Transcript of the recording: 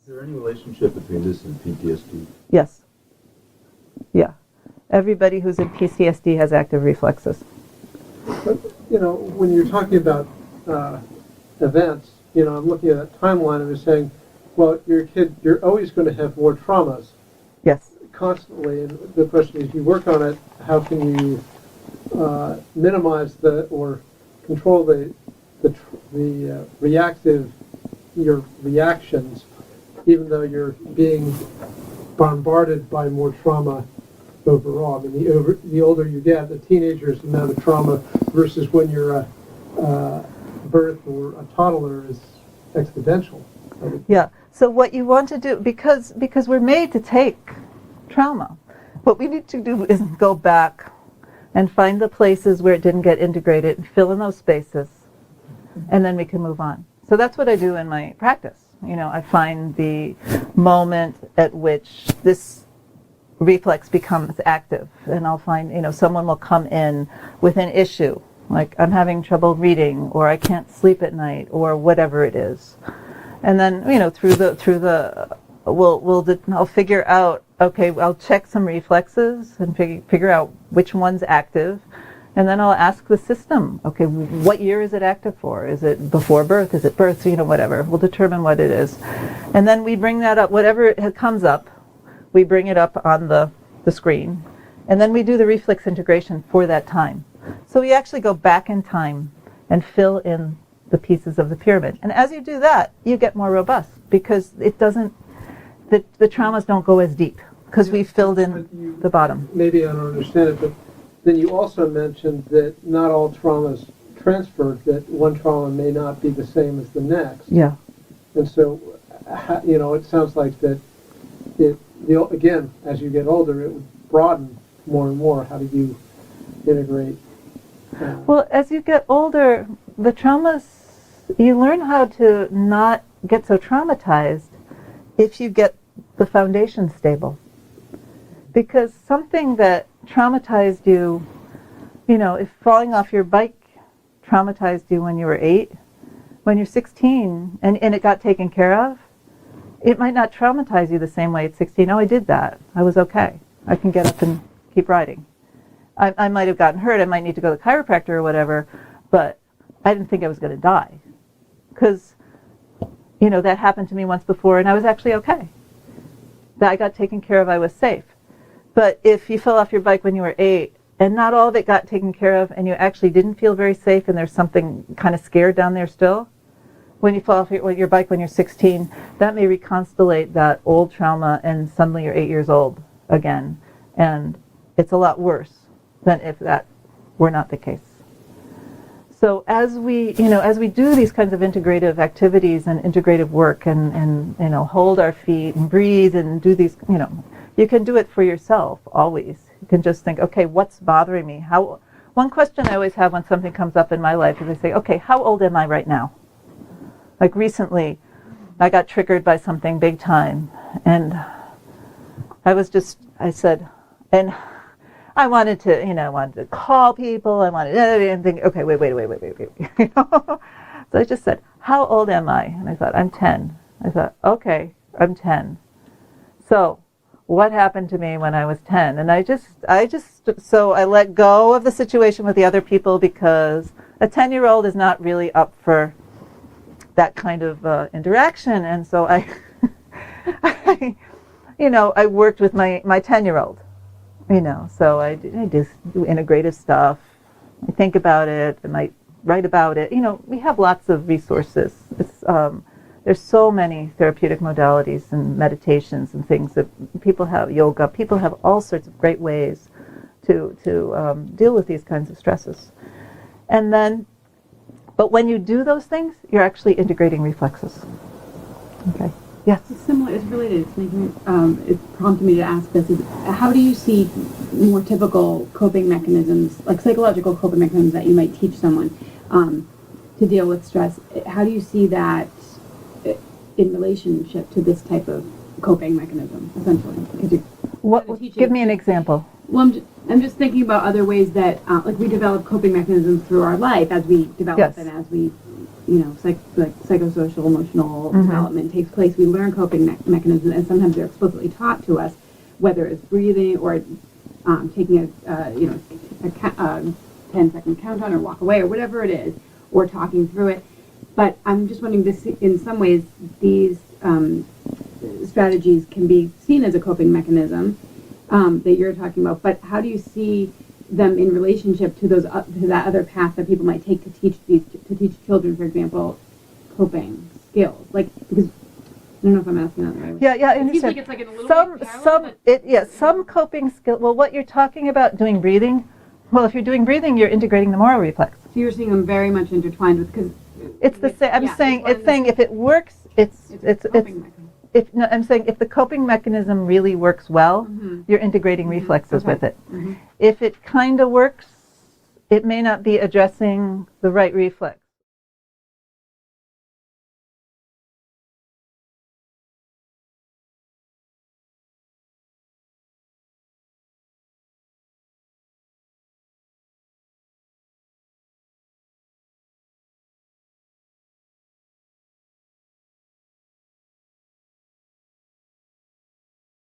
Is there any relationship between this and PTSD? Yes. Yeah. Everybody who's in PTSD has active reflexes. But, when you're talking about events, I'm looking at that timeline and we're saying, well, you're a kid, you're always going to have more traumas. Yes. Constantly, and the question is, you work on it, how can you minimize or control the your reactions, even though you're being bombarded by more trauma overall. I mean, the older you get, the teenager's amount of trauma versus when you're a birth or a toddler is exponential. Yeah. So what you want to do, because we're made to take trauma, what we need to do is go back and find the places where it didn't get integrated and fill in those spaces, and then we can move on. So that's what I do in my practice. I find the moment at which this reflex becomes active, and I'll find, someone will come in with an issue, like I'm having trouble reading, or I can't sleep at night, or whatever it is. And then, I'll figure out, okay, I'll check some reflexes and figure out which one's active. And then I'll ask the system, okay, what year is it active for? Is it before birth? Is it birth? Whatever. We'll determine what it is. And then we bring that up, whatever comes up, we bring it up on the screen. And then we do the reflex integration for that time. So we actually go back in time and fill in the pieces of the pyramid. And as you do that, you get more robust because it doesn't, the traumas don't go as deep because we filled in the bottom. Maybe I don't understand it, but then you also mentioned that not all traumas transferred, that one trauma may not be the same as the next. Yeah. And so, it sounds like that again, as you get older, it would broaden more and more. How do you integrate? Well, as you get older, the traumas, you learn how to not get so traumatized if you get the foundation stable. Because something that traumatized you, if falling off your bike traumatized you when you were 8, when you're 16 and it got taken care of, it might not traumatize you the same way at 16. Oh, I did that. I was okay. I can get up and keep riding. I might have gotten hurt. I might need to go to the chiropractor or whatever, but I didn't think I was going to die. Because, that happened to me once before and I was actually okay. That I got taken care of, I was safe. But if you fell off your bike when you were 8 and not all of it got taken care of and you actually didn't feel very safe and there's something kind of scared down there still, when you fall off your bike when you're 16, that may reconstellate that old trauma and suddenly you're 8 years old again. And it's a lot worse than if that were not the case. So as we do these kinds of integrative activities and integrative work and hold our feet and breathe and do these, you can do it for yourself always. You can just think, okay, what's bothering me? One question I always have when something comes up in my life is I say, okay, how old am I right now? Like recently, I got triggered by something big time, and I said, and I wanted to call people, and think, okay, wait. So I just said, how old am I? And I thought, I'm 10. I thought, okay, I'm 10. So what happened to me when I was 10? And so I let go of the situation with the other people because a 10-year-old is not really up for that kind of interaction. And so I worked with my 10-year-old, so I just do integrative stuff. I think about it, I might write about it. We have lots of resources. There's so many therapeutic modalities and meditations and things that people have, yoga, people have all sorts of great ways to deal with these kinds of stresses. And then, but when you do those things, you're actually integrating reflexes. Okay. Yes. It's related. It prompted me to ask this: how do you see more typical coping mechanisms, like psychological coping mechanisms, that you might teach someone to deal with stress? How do you see that in relationship to this type of coping mechanism, essentially? Give me an example. Well, I'm just thinking about other ways that, we develop coping mechanisms through our life as we develop, yes, and as we psychosocial, emotional Mhm. development takes place, we learn coping mechanisms, and sometimes they're explicitly taught to us, whether it's breathing or taking a 10-second countdown or walk away or whatever it is, or talking through it. But I'm just wondering, this, in some ways, these strategies can be seen as a coping mechanism that you're talking about. But how do you see them in relationship to those to that other path that people might take to teach children, for example, coping skills? Like, because I don't know if I'm asking that the right way. Yeah, I It seems understand. like it's like in a little bit parallel, but Some coping skill. Well, what you're talking about doing breathing. Well, if you're doing breathing, you're integrating the moral reflex. so you're seeing them very much intertwined with, because It's the same. I'm saying if it works, it's coping mechanism. I'm saying if the coping mechanism really works well, Mhm. you're integrating reflexes Okay. with it. Mhm. If it kind of works, it may not be addressing the right reflex.